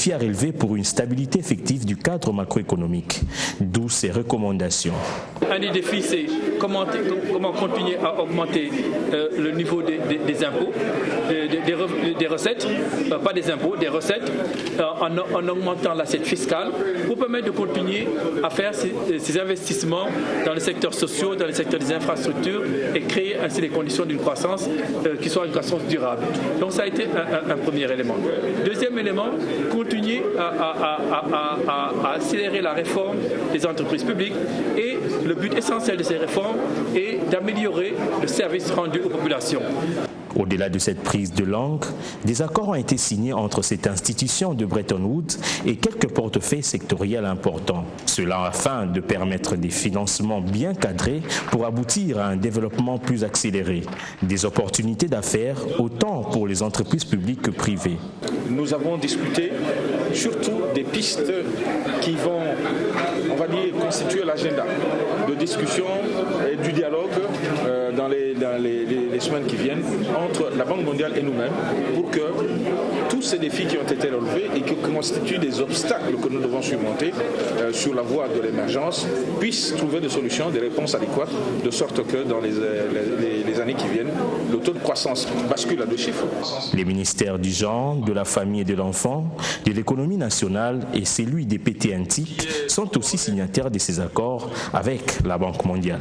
défi à relever pour une stabilité effective du cadre macroéconomique, d'où ces recommandations. Un des défis, c'est comment continuer à augmenter le niveau des impôts, des recettes, pas des impôts, des recettes, en augmentant l'assiette fiscale pour permettre de continuer à faire ces investissements dans les secteurs sociaux, dans les secteurs des infrastructures et créer ainsi les conditions d'une croissance qui soit une croissance durable. Donc ça a été un premier élément. Deuxième élément, continuer à accélérer la réforme des entreprises publiques et le but essentiel de ces réformes est d'améliorer le service rendu aux populations. Au-delà de cette prise de langue, des accords ont été signés entre cette institution de Bretton Woods et quelques portefeuilles sectoriels importants. Cela afin de permettre des financements bien cadrés pour aboutir à un développement plus accéléré. Des opportunités d'affaires autant pour les entreprises publiques que privées. Nous avons discuté surtout des pistes qui vont, on va dire, constituer l'agenda de discussion et du dialogue dans les semaines qui viennent entre la Banque mondiale et nous-mêmes pour que tous ces défis qui ont été relevés et qui constituent des obstacles que nous devons surmonter sur la voie de l'émergence puissent trouver des solutions, des réponses adéquates, de sorte que dans les années qui viennent, le taux de croissance bascule à 2 chiffres. Les ministères du genre, de la famille et de l'enfant, de l'économie nationale et celui des PTNTIC sont aussi signataires de ces accords avec la Banque mondiale.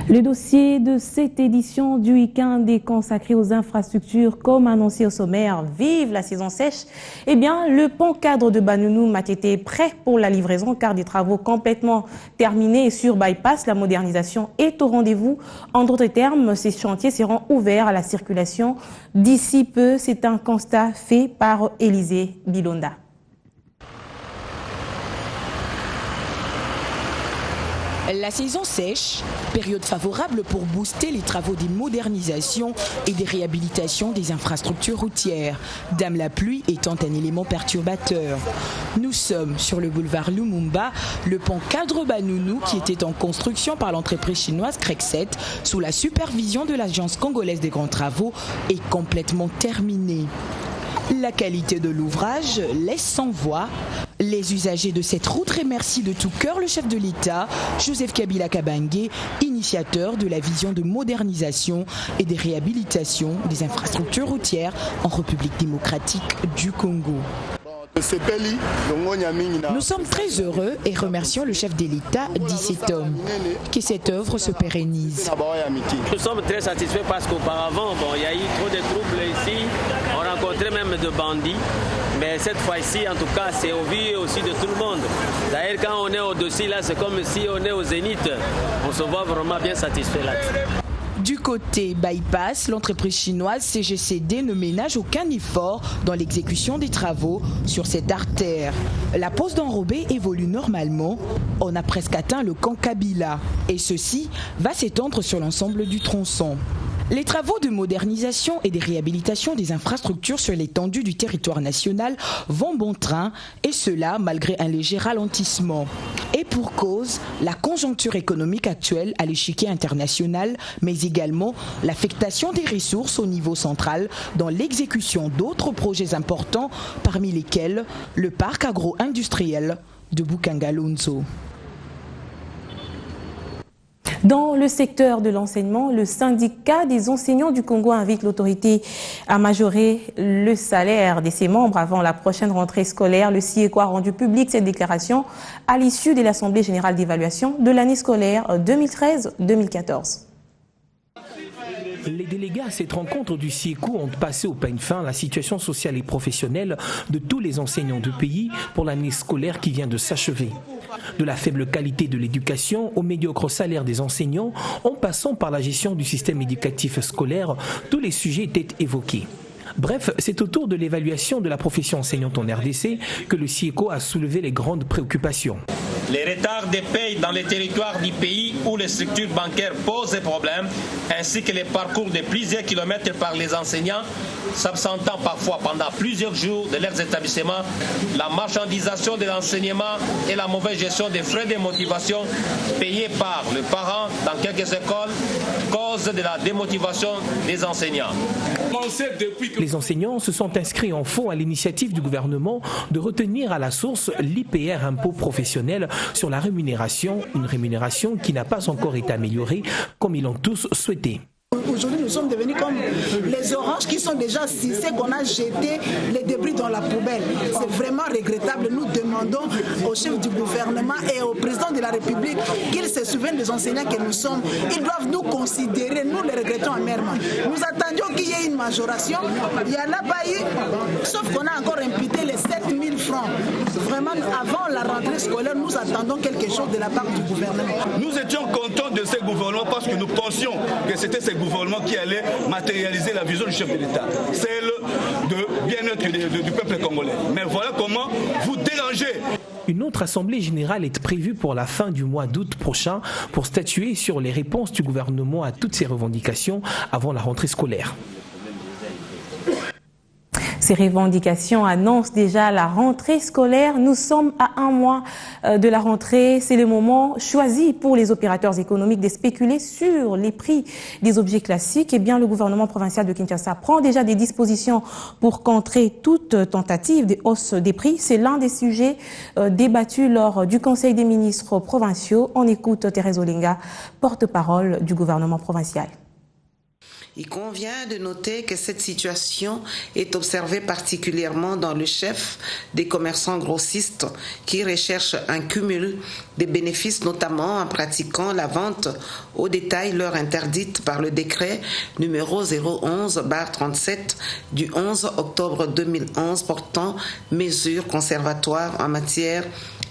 Le dossier de cette édition du week-end est consacré aux infrastructures comme annoncé au sommaire. Vive la saison sèche. Eh bien, le pont cadre de Banounou m'a été prêt pour la livraison car des travaux complètement terminés et sur bypass, la modernisation est au rendez-vous. En d'autres termes, ces chantiers seront ouverts à la circulation d'ici peu. C'est un constat fait par Élisée Bilonda. La saison sèche, période favorable pour booster les travaux des modernisations et des réhabilitations des infrastructures routières. Dame la pluie étant un élément perturbateur. Nous sommes sur le boulevard Lumumba, le pont cadre Banounou qui était en construction par l'entreprise chinoise Crexet sous la supervision de l'agence congolaise des grands travaux est complètement terminé. La qualité de l'ouvrage laisse sans voix. Les usagers de cette route remercient de tout cœur le chef de l'État, Joseph Kabila Kabange, initiateur de la vision de modernisation et de réhabilitation des infrastructures routières en République démocratique du Congo. Nous sommes très heureux et remercions le chef de l'État, dit cet homme, que cette œuvre se pérennise. Nous sommes très satisfaits parce qu'auparavant, il y a eu trop de troubles ici, on rencontrait même de bandits, mais cette fois-ci, en tout cas, c'est au vu aussi de tout le monde. D'ailleurs, quand on est au-dessus, là, c'est comme si on est au zénith, on se voit vraiment bien satisfait là. Du côté bypass, l'entreprise chinoise CGCD ne ménage aucun effort dans l'exécution des travaux sur cette artère. La pose d'enrobé évolue normalement. On a presque atteint le camp Kabila et ceci va s'étendre sur l'ensemble du tronçon. Les travaux de modernisation et de réhabilitation des infrastructures sur l'étendue du territoire national vont bon train, et cela malgré un léger ralentissement. Et pour cause, la conjoncture économique actuelle à l'échiquier international, mais également l'affectation des ressources au niveau central dans l'exécution d'autres projets importants, parmi lesquels le parc agro-industriel de Bukangalonzo. Dans le secteur de l'enseignement, le syndicat des enseignants du Congo invite l'autorité à majorer le salaire de ses membres avant la prochaine rentrée scolaire. Le CIECO a rendu public cette déclaration à l'issue de l'Assemblée générale d'évaluation de l'année scolaire 2013-2014. Les délégués à cette rencontre du CIECO ont passé au peigne fin la situation sociale et professionnelle de tous les enseignants du pays pour l'année scolaire qui vient de s'achever. De la faible qualité de l'éducation au médiocre salaire des enseignants, en passant par la gestion du système éducatif scolaire, tous les sujets étaient évoqués. Bref, c'est autour de l'évaluation de la profession enseignante en RDC que le CIECO a soulevé les grandes préoccupations. les retards des paies dans les territoires du pays où les structures bancaires posent des problèmes, ainsi que les parcours de plusieurs kilomètres par les enseignants, s'absentant parfois pendant plusieurs jours de leurs établissements, la marchandisation de l'enseignement et la mauvaise gestion des frais de motivation payés par le parent dans quelques écoles, cause de la démotivation des enseignants. Les enseignants se sont inscrits en faux à l'initiative du gouvernement de retenir à la source l'IPR impôt professionnel sur la rémunération, une rémunération qui n'a pas encore été améliorée comme ils l'ont tous souhaité. Aujourd'hui, nous sommes devenus comme les oranges qui sont déjà cissées, qu'on a jeté les débris dans la poubelle. C'est vraiment regrettable. Nous demandons au chef du gouvernement et au président de la République qu'ils se souviennent des enseignants que nous sommes. Ils doivent nous considérer, nous les regrettons amèrement. Nous attendions qu'il y ait une majoration. Il n'y en a pas eu, sauf qu'on a encore imputé les 7 000 francs. Vraiment, avant la rentrée scolaire, nous attendons quelque chose de la part du gouvernement. Nous étions contents de ce gouvernement parce que nous pensions que c'était ce gouvernement qui allait matérialiser la vision du chef de l'État, celle de bien-être du peuple congolais. Mais voilà comment vous dérangez. Une autre assemblée générale est prévue pour la fin du mois d'août prochain pour statuer sur les réponses du gouvernement à toutes ces revendications avant la rentrée scolaire. Ces revendications annoncent déjà la rentrée scolaire. Nous sommes à un mois de la rentrée. C'est le moment choisi pour les opérateurs économiques de spéculer sur les prix des objets classiques. Eh bien, le gouvernement provincial de Kinshasa prend déjà des dispositions pour contrer toute tentative de hausse des prix. C'est l'un des sujets débattus lors du Conseil des ministres provinciaux. On écoute Thérèse Olinga, porte-parole du gouvernement provincial. Il convient de noter que cette situation est observée particulièrement dans le chef des commerçants grossistes qui recherchent un cumul des bénéfices, notamment en pratiquant la vente au détail leur interdite par le décret numéro 011/37 du 11 octobre 2011 portant mesures conservatoires en matière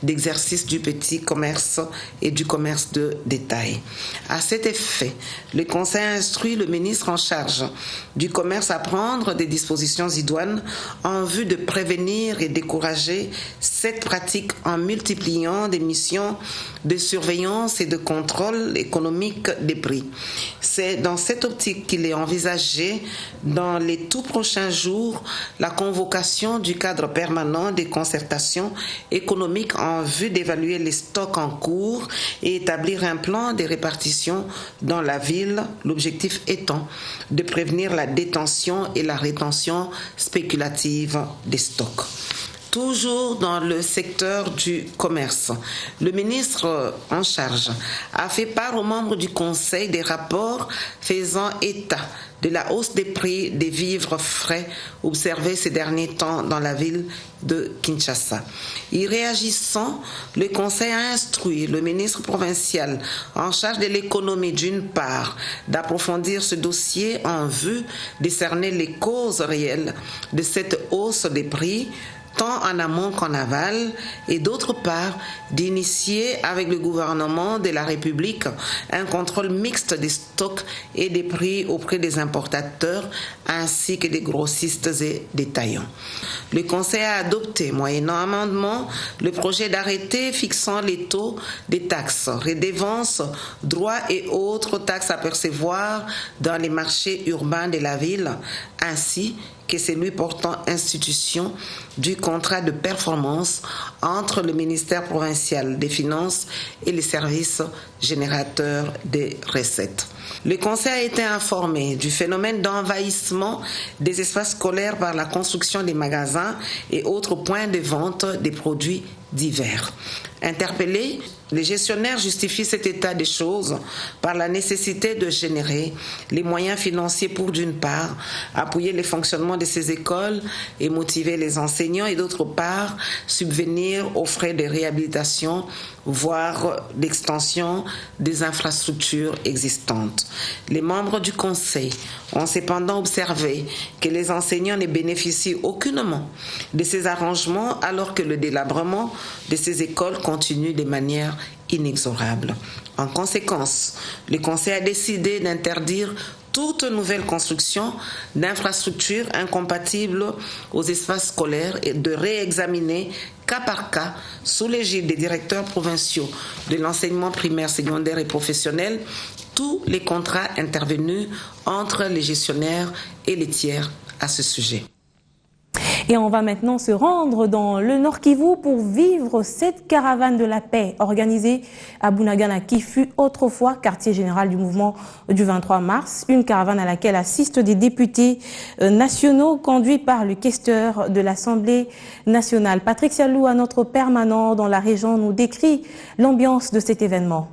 d'exercice du petit commerce et du commerce de détail. À cet effet, le Conseil instruit le ministre en charge du commerce à prendre des dispositions idoines en vue de prévenir et décourager cette pratique en multipliant des missions de surveillance et de contrôle économique des prix. C'est dans cette optique qu'il est envisagé dans les tout prochains jours la convocation du cadre permanent des concertations économiques en vue d'évaluer les stocks en cours et établir un plan de répartition dans la ville, l'objectif étant de prévenir la détention et la rétention spéculative des stocks. Toujours dans le secteur du commerce, le ministre en charge a fait part aux membres du Conseil des rapports faisant état de la hausse des prix des vivres frais observés ces derniers temps dans la ville de Kinshasa. Y réagissant, le Conseil a instruit le ministre provincial en charge de l'économie d'une part d'approfondir ce dossier en vue de cerner les causes réelles de cette hausse des prix tant en amont qu'en aval, et d'autre part d'initier avec le gouvernement de la République un contrôle mixte des stocks et des prix auprès des importateurs ainsi que des grossistes et détaillants. Le Conseil a adopté, moyennant amendement, le projet d'arrêté fixant les taux des taxes, redevances, droits et autres taxes à percevoir dans les marchés urbains de la ville, ainsi que celui portant institution du contrat de performance entre le ministère provincial des Finances et les services générateurs des recettes. Le Conseil a été informé du phénomène d'envahissement des espaces scolaires par la construction des magasins et autres points de vente des produits divers. Interpellés, les gestionnaires justifient cet état des choses par la nécessité de générer les moyens financiers pour, d'une part, appuyer le fonctionnement de ces écoles et motiver les enseignants et, d'autre part, subvenir aux frais de réhabilitation, voire d'extension des infrastructures existantes. Les membres du Conseil ont cependant observé que les enseignants ne bénéficient aucunement de ces arrangements alors que le délabrement de ces écoles continue de manière inexorable. En conséquence, le Conseil a décidé d'interdire toute nouvelle construction d'infrastructures incompatibles aux espaces scolaires et de réexaminer cas par cas, sous l'égide des directeurs provinciaux de l'enseignement primaire, secondaire et professionnel, tous les contrats intervenus entre les gestionnaires et les tiers à ce sujet. Et on va maintenant se rendre dans le Nord Kivu pour vivre cette caravane de la paix organisée à Bunagana, qui fut autrefois quartier général du mouvement du 23 mars. Une caravane à laquelle assistent des députés nationaux conduits par le questeur de l'Assemblée nationale. Patrick Sialou, à notre permanent dans la région, nous décrit l'ambiance de cet événement.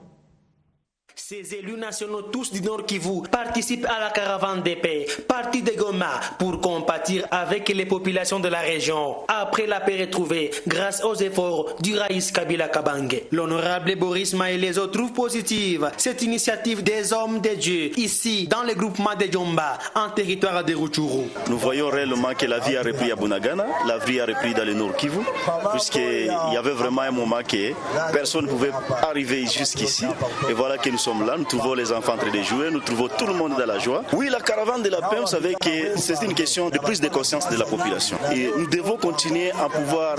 Ces élus nationaux, tous du Nord Kivu, participent à la caravane de paix, partie de Goma, pour compatir avec les populations de la région. Après la paix retrouvée, grâce aux efforts du Raïs Kabila Kabange, l'honorable Boris Maëlezo trouve positive cette initiative des hommes de Dieu, ici, dans le groupement de Djomba, en territoire de Rutshuru. Nous voyons réellement que la vie a repris à Bunagana, la vie a repris dans le Nord Kivu, puisqu'il y avait vraiment un moment que personne ne pouvait arriver jusqu'ici. Et voilà que nous sommes là, nous trouvons les enfants en train de jouer, nous trouvons tout le monde dans la joie. Oui, la caravane de la paix, vous savez que c'est une question de prise de conscience de la population. Et nous devons continuer à pouvoir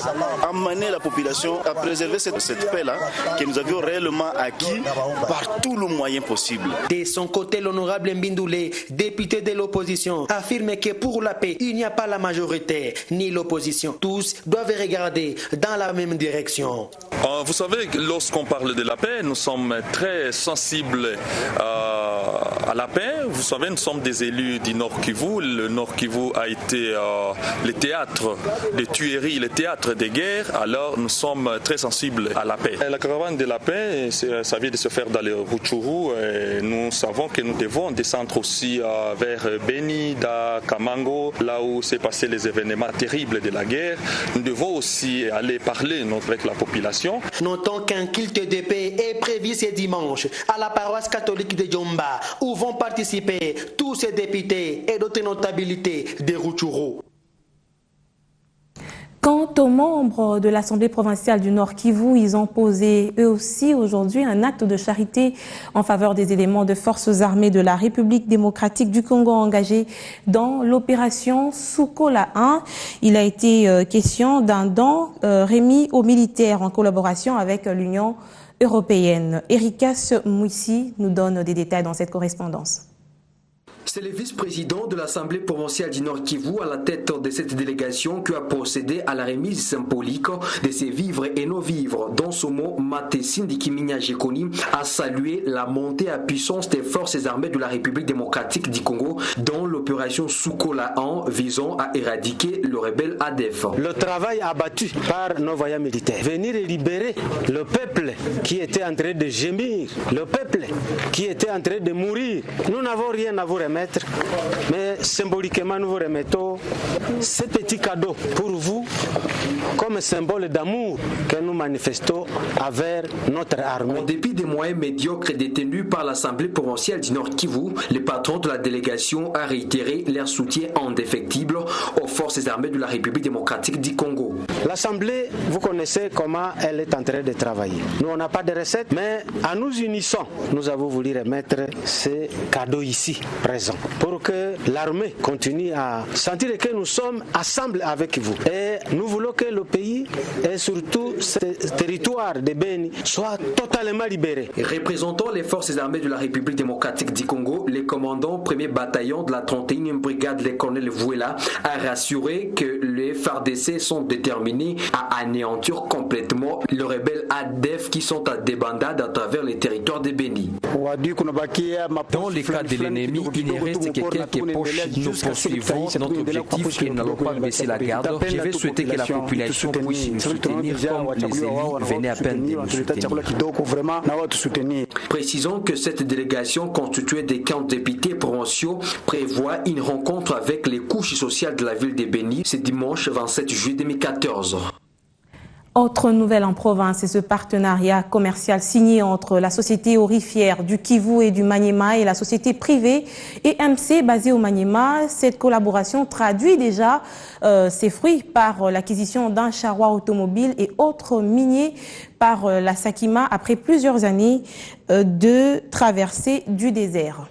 amener la population à préserver cette paix-là que nous avions réellement acquis par tout le moyen possible. De son côté, l'honorable Mbindoulé, député de l'opposition, affirme que pour la paix, il n'y a pas la majorité ni l'opposition. Tous doivent regarder dans la même direction. Vous savez, lorsqu'on parle de la paix, nous sommes très sensibles à la paix. Vous savez, nous sommes des élus du Nord Kivu. Le Nord Kivu a été le théâtre des tueries, le théâtre des guerres. Alors, nous sommes très sensibles à la paix. La caravane de la paix, ça vient de se faire dans le Rutshuru. Et nous savons que nous devons descendre aussi vers Beni, da Kamango, là où s'est passé les événements terribles de la guerre. Nous devons aussi aller parler avec la population. Notons qu'un culte de paix est prévu ce dimanche à la paroisse catholique de Djomba, où vont participer tous ces députés et d'autres notabilités de Rutshuru. Quant aux membres de l'Assemblée provinciale du Nord Kivu, ils ont posé eux aussi aujourd'hui un acte de charité en faveur des éléments de forces armées de la République démocratique du Congo engagés dans l'opération Sukola 1. Il a été question d'un don remis aux militaires en collaboration avec l'Union européenne. Erikas Mouissi nous donne des détails dans cette correspondance. C'est le vice-président de l'Assemblée provinciale du Nord Kivu à la tête de cette délégation qui a procédé à la remise symbolique de ses vivres et non-vivres. Dans ce mot, Mate Sindikiminya Jekoni a salué la montée à puissance des forces armées de la République démocratique du Congo dans l'opération Sukola 1 visant à éradiquer le rebelle ADF. Le travail abattu par nos voyants militaires, venir libérer le peuple qui était en train de gémir, le peuple qui était en train de mourir. Nous n'avons rien à vous remettre. Mais symboliquement, nous vous remettons ce petit cadeau pour vous comme symbole d'amour que nous manifestons envers notre armée. En dépit des moyens médiocres détenus par l'Assemblée provinciale du Nord Kivu, le patron de la délégation a réitéré leur soutien indéfectible aux forces armées de la République démocratique du Congo. L'Assemblée, vous connaissez comment elle est en train de travailler. Nous, on n'a pas de recette, mais en nous unissant, nous avons voulu remettre ces cadeaux ici, présents, pour que l'armée continue à sentir que nous sommes ensemble avec vous. Et nous voulons que le pays et surtout ce territoire de Beni soit totalement libéré. Représentant les forces armées de la République démocratique du Congo, le commandant 1er bataillon de la 31e brigade, le colonel Vuela, a rassuré que les FARDC sont déterminés à anéantir complètement les rebelles ADF qui sont à débandade à travers les territoires de Beni. Dans les cas de l'ennemi, il ne reste que quelques poches. Nous poursuivons notre objectif et nous n'allons pas baisser la garde. Je vais souhaiter que la population puisse nous soutenir comme les élus venaient à peine de nous soutenir. Précisons que cette délégation constituée des 15 députés provinciaux prévoit une rencontre avec les couches sociales de la ville de Beni ce dimanche 27 juillet 2014. Autre nouvelle en province, c'est ce partenariat commercial signé entre la société aurifère du Kivu et du Maniema et la société privée EMC basée au Maniema. Cette collaboration traduit déjà ses fruits par l'acquisition d'un charroi automobile et autres miniers par la Sakima après plusieurs années de traversée du désert.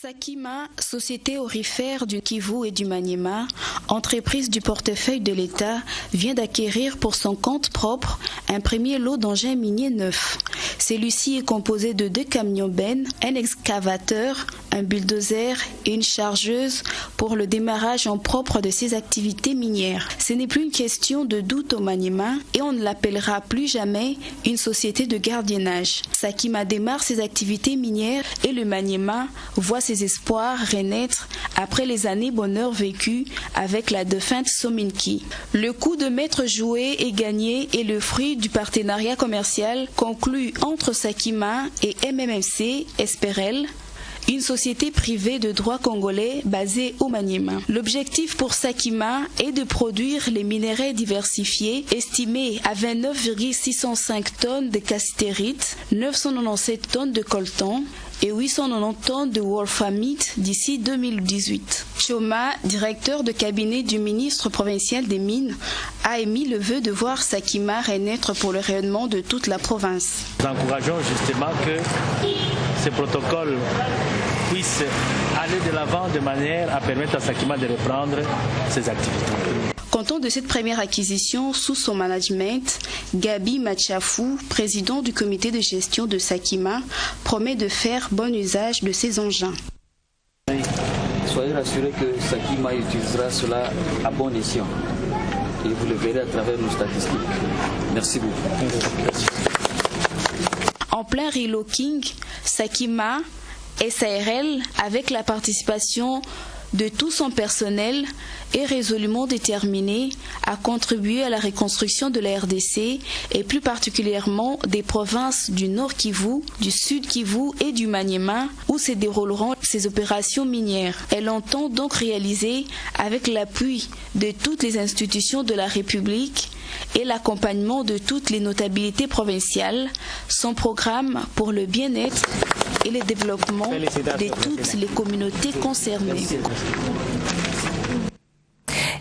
Sakima, société aurifère du Kivu et du Maniema, entreprise du portefeuille de l'État, vient d'acquérir pour son compte propre un premier lot d'engins miniers neufs. Celui-ci est composé de 2 camions bennes, un excavateur, un bulldozer et une chargeuse pour le démarrage en propre de ses activités minières. Ce n'est plus une question de doute au Maniema et on ne l'appellera plus jamais une société de gardiennage. Sakima démarre ses activités minières et le Maniema voit ses espoirs renaître après les années bonheur vécues avec la défunte Sominki. Le coup de maître joué et gagné est le fruit du partenariat commercial conclu entre Sakima et MMMC Esperel, une société privée de droit congolais basée au Maniema. L'objectif pour Sakima est de produire les minéraux diversifiés estimés à 29,605 tonnes de cassitérite, 997 tonnes de coltan et 890 tonnes de wolframite d'ici 2018. Choma, directeur de cabinet du ministre provincial des Mines, a émis le vœu de voir Sakima renaître pour le rayonnement de toute la province. Nous encourageons justement que ce protocole puisse aller de l'avant de manière à permettre à Sakima de reprendre ses activités. Content de cette première acquisition sous son management, Gabi Machafou, président du comité de gestion de Sakima, promet de faire bon usage de ces engins. Soyez rassurés que Sakima utilisera cela à bon escient. Et vous le verrez à travers nos statistiques. Merci beaucoup. En plein relooking, Sakima, SARL, avec la participation de tout son personnel, est résolument déterminé à contribuer à la reconstruction de la RDC et plus particulièrement des provinces du Nord Kivu, du Sud Kivu et du Maniema où se dérouleront ces opérations minières. Elle entend donc réaliser, avec l'appui de toutes les institutions de la République et l'accompagnement de toutes les notabilités provinciales, son programme pour le bien-être et le développement de toutes les communautés concernées.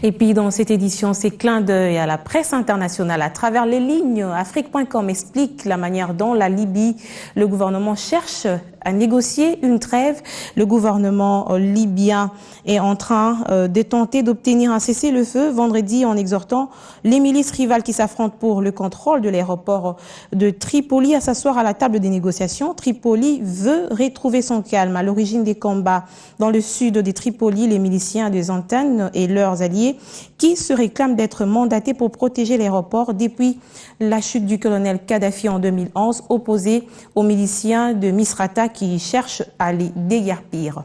Et puis dans cette édition, c'est clin d'œil à la presse internationale à travers les lignes. Afrique.com explique la manière dont la Libye, le gouvernement cherche à négocier une trêve. Le gouvernement libyen est en train de tenter d'obtenir un cessez-le-feu vendredi en exhortant les milices rivales qui s'affrontent pour le contrôle de l'aéroport de Tripoli à s'asseoir à la table des négociations. Tripoli veut retrouver son calme. À l'origine des combats dans le sud de Tripoli, les miliciens des antennes et leurs alliés qui se réclament d'être mandatés pour protéger l'aéroport depuis la chute du colonel Kadhafi en 2011, opposé aux miliciens de Misrata qui cherchent à les déguerpir.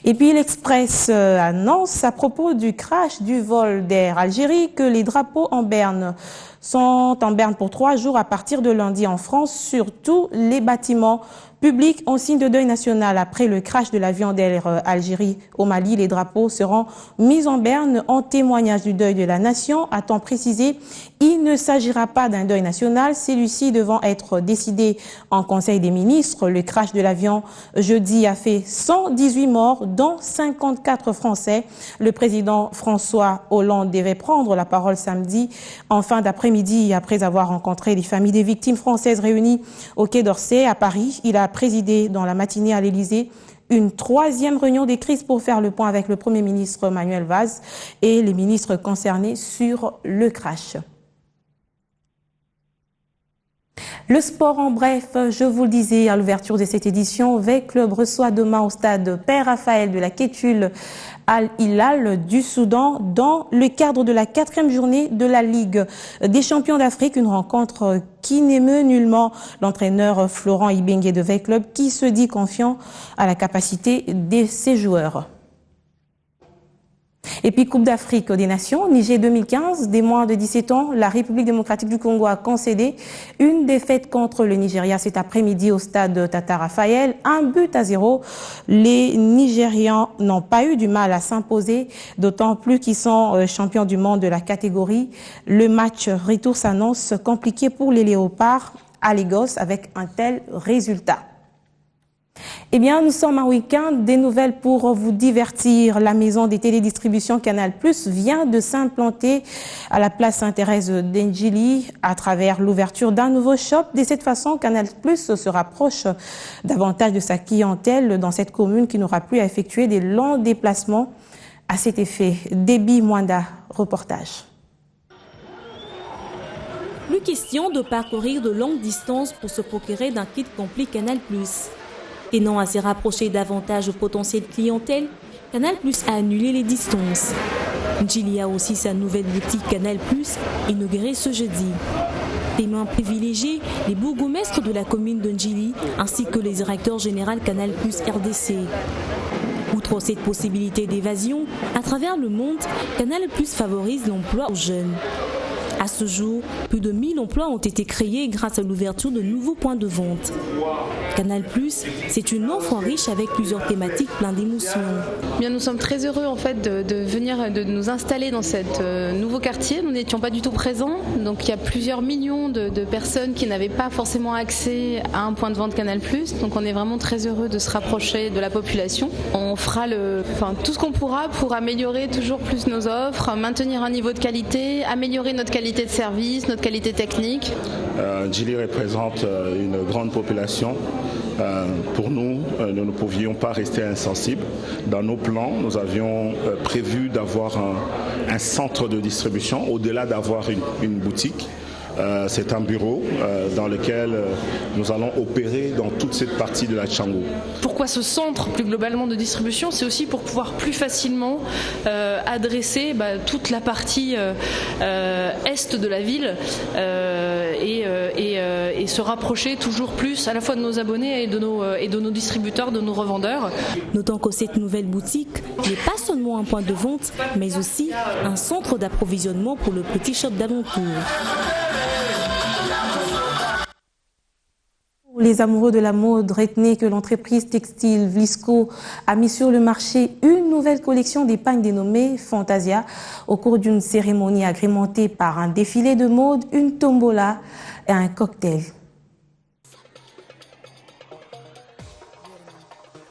Et puis l'Express annonce à propos du crash du vol d'Air Algérie que les drapeaux en berne sont en berne pour 3 jours à partir de lundi en France sur tous les bâtiments publics en signe de deuil national. Après le crash de l'avion d'Air Algérie au Mali, les drapeaux seront mis en berne en témoignage du deuil de la nation. A-t-on précisé, il ne s'agira pas d'un deuil national, celui-ci devant être décidé en Conseil des ministres. Le crash de l'avion jeudi a fait 118 morts, dont 54 Français. Le président François Hollande devait prendre la parole samedi en fin d'après-midi après avoir rencontré les familles des victimes françaises réunies au Quai d'Orsay à Paris. Il a présidé dans la matinée à l'Élysée une 3e réunion des crises pour faire le point avec le Premier ministre Manuel Valls et les ministres concernés sur le crash. Le sport en bref, je vous le disais à l'ouverture de cette édition, Veille Club reçoit demain au stade Père Raphaël de la Kétul Al-Hilal du Soudan dans le cadre de la 4e journée de la Ligue des champions d'Afrique, une rencontre qui n'émeut nullement l'entraîneur Florent Ibenge de Veille Club qui se dit confiant à la capacité de ses joueurs. Et puis Coupe d'Afrique des Nations, Niger 2015, des moins de 17 ans, la République démocratique du Congo a concédé une défaite contre le Nigeria cet après-midi au stade Tata Raphaël, 1-0. Les Nigérians n'ont pas eu du mal à s'imposer, d'autant plus qu'ils sont champions du monde de la catégorie. Le match retour s'annonce compliqué pour les Léopards à Lagos avec un tel résultat. Eh bien, nous sommes un week-end. Des nouvelles pour vous divertir. La maison des télédistributions Canal+ vient de s'implanter à la place Sainte-Thérèse d'Ndjili à travers l'ouverture d'un nouveau shop. De cette façon, Canal+ se rapproche davantage de sa clientèle dans cette commune qui n'aura plus à effectuer des longs déplacements. À cet effet, Déby Mwanda, reportage. Plus question de parcourir de longues distances pour se procurer d'un kit complet Canal+. Et non à se rapprocher davantage au potentiel clientèle, Canal+ a annulé les distances. Ndjili a aussi sa nouvelle boutique Canal+, inaugurée ce jeudi. Témoins privilégiés, les bourgmestres de la commune de Ndjili ainsi que les directeurs généraux Canal+ RDC. Outre cette possibilité d'évasion, à travers le monde, Canal+ favorise l'emploi aux jeunes. À ce jour, plus de 1000 emplois ont été créés grâce à l'ouverture de nouveaux points de vente. Canal+, c'est une offre riche avec plusieurs thématiques pleines d'émotions. Bien, nous sommes très heureux en fait de nous installer dans ce nouveau quartier. Nous n'étions pas du tout présents, donc il y a plusieurs millions de personnes qui n'avaient pas forcément accès à un point de vente Canal+. Donc on est vraiment très heureux de se rapprocher de la population. On fera tout ce qu'on pourra pour améliorer toujours plus nos offres, maintenir un niveau de qualité, améliorer notre qualité de service, notre qualité technique. Ndjili représente une grande population. Pour nous, nous ne pouvions pas rester insensibles. Dans nos plans, nous avions prévu d'avoir un centre de distribution, au-delà d'avoir une boutique. C'est un bureau dans lequel nous allons opérer dans toute cette partie de la Tchangou. Pourquoi ce centre plus globalement de distribution? C'est aussi pour pouvoir plus facilement adresser toute la partie est de la ville et se rapprocher toujours plus à la fois de nos abonnés et de nos distributeurs, de nos revendeurs. Notons que cette nouvelle boutique n'est pas seulement un point de vente, mais aussi un centre d'approvisionnement pour le petit shop d'alentour. Pour les amoureux de la mode, retenez que l'entreprise textile Vlisco a mis sur le marché une nouvelle collection d'épargne dénommée Fantasia au cours d'une cérémonie agrémentée par un défilé de mode, une tombola et un cocktail.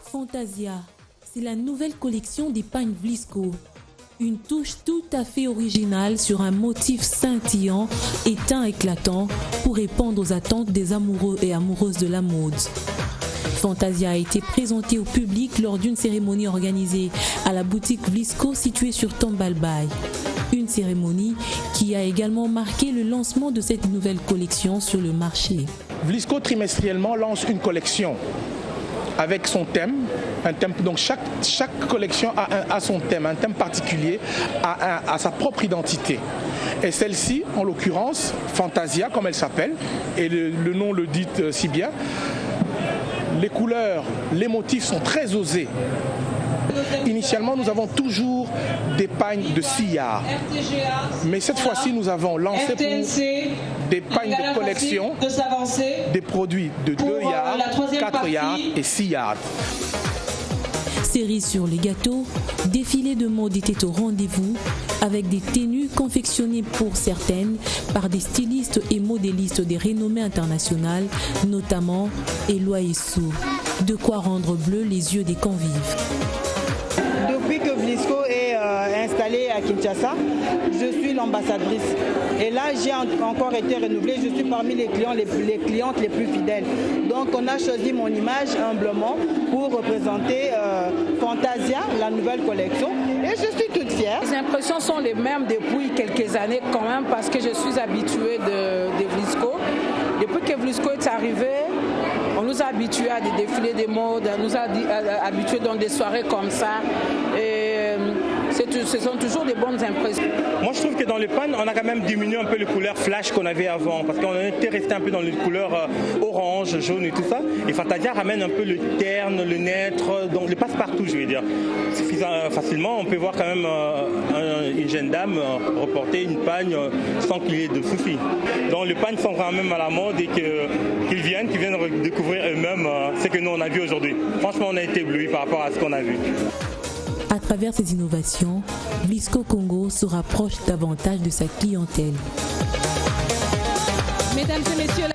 Fantasia, c'est la nouvelle collection d'épargne Vlisco. Une touche tout à fait originale sur un motif scintillant et teint éclatant pour répondre aux attentes des amoureux et amoureuses de la mode. Fantasia a été présentée au public lors d'une cérémonie organisée à la boutique Vlisco située sur Tombalbaye. Une cérémonie qui a également marqué le lancement de cette nouvelle collection sur le marché. Vlisco trimestriellement lance une collection avec son thème, donc chaque collection a son thème, un thème particulier, a sa propre identité. Et celle-ci, en l'occurrence, Fantasia, comme elle s'appelle, et le nom le dit si bien, les couleurs, les motifs sont très osés. Initialement, nous avons toujours des pagnes de 6 yards. Mais cette fois-ci, nous avons lancé pour des pagnes de collection, des produits de 2 yards, 4 yards et 6 yards. Série sur les gâteaux, défilé de mode était au rendez-vous avec des tenues confectionnées pour certaines par des stylistes et modélistes des renommées internationales, notamment Eloi Essou. De quoi rendre bleus les yeux des convives. Depuis que Vlisco est installé à Kinshasa, je suis l'ambassadrice. Et là, j'ai encore été renouvelée. Je suis parmi les clientes les plus fidèles. Donc, on a choisi mon image humblement pour représenter Fantasia, la nouvelle collection. Et je suis toute fière. Les impressions sont les mêmes depuis quelques années quand même parce que je suis habituée de Vlisco. Depuis que Vlisco est arrivé, on nous a habitués à des défilés de mode, on nous a habitués dans des soirées comme ça. Et ce sont toujours des bonnes impressions. Moi je trouve que dans les pannes, on a quand même diminué un peu les couleurs flash qu'on avait avant, parce qu'on était resté un peu dans les couleurs orange, jaune et tout ça. Et Fantasia ramène un peu le terne, le naître, donc le passe-partout, je vais dire. Facilement, on peut voir quand même une jeune dame reporter une pagne sans qu'il y ait de soucis. Donc les pannes sont quand même à la mode et qu'ils viennent découvrir eux-mêmes ce que nous on a vu aujourd'hui. Franchement, on a été éblouis par rapport à ce qu'on a vu. À travers ces innovations, Vlisco Congo se rapproche davantage de sa clientèle. Mesdames et messieurs,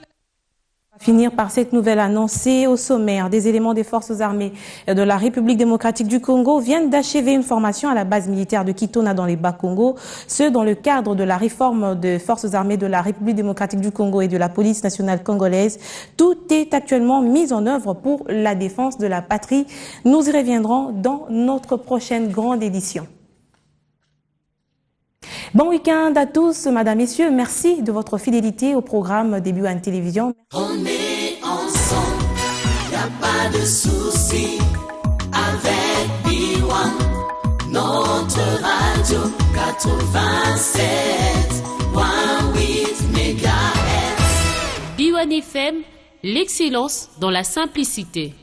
Finir par cette nouvelle annoncée au sommaire. Des éléments des forces armées de la République démocratique du Congo viennent d'achever une formation à la base militaire de Kitona dans les Bas-Congo, ce dans le cadre de la réforme des forces armées de la République démocratique du Congo et de la police nationale congolaise. Tout est actuellement mis en œuvre pour la défense de la patrie. Nous y reviendrons dans notre prochaine grande édition. Bon week-end à tous, madame, messieurs. Merci de votre fidélité au programme Début à la télévision. On est ensemble, y a pas de souci. Avec B1, notre radio 87.8 MHz. B1 FM, l'excellence dans la simplicité.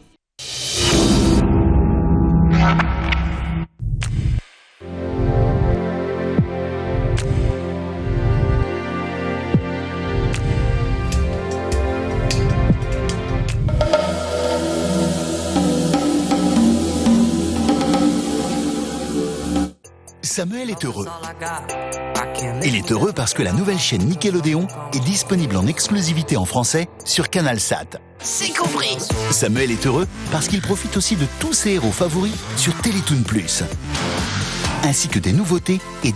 Samuel est heureux. Il est heureux parce que la nouvelle chaîne Nickelodeon est disponible en exclusivité en français sur CanalSat. C'est compris. Samuel est heureux parce qu'il profite aussi de tous ses héros favoris sur Télétoon+, ainsi que des nouveautés et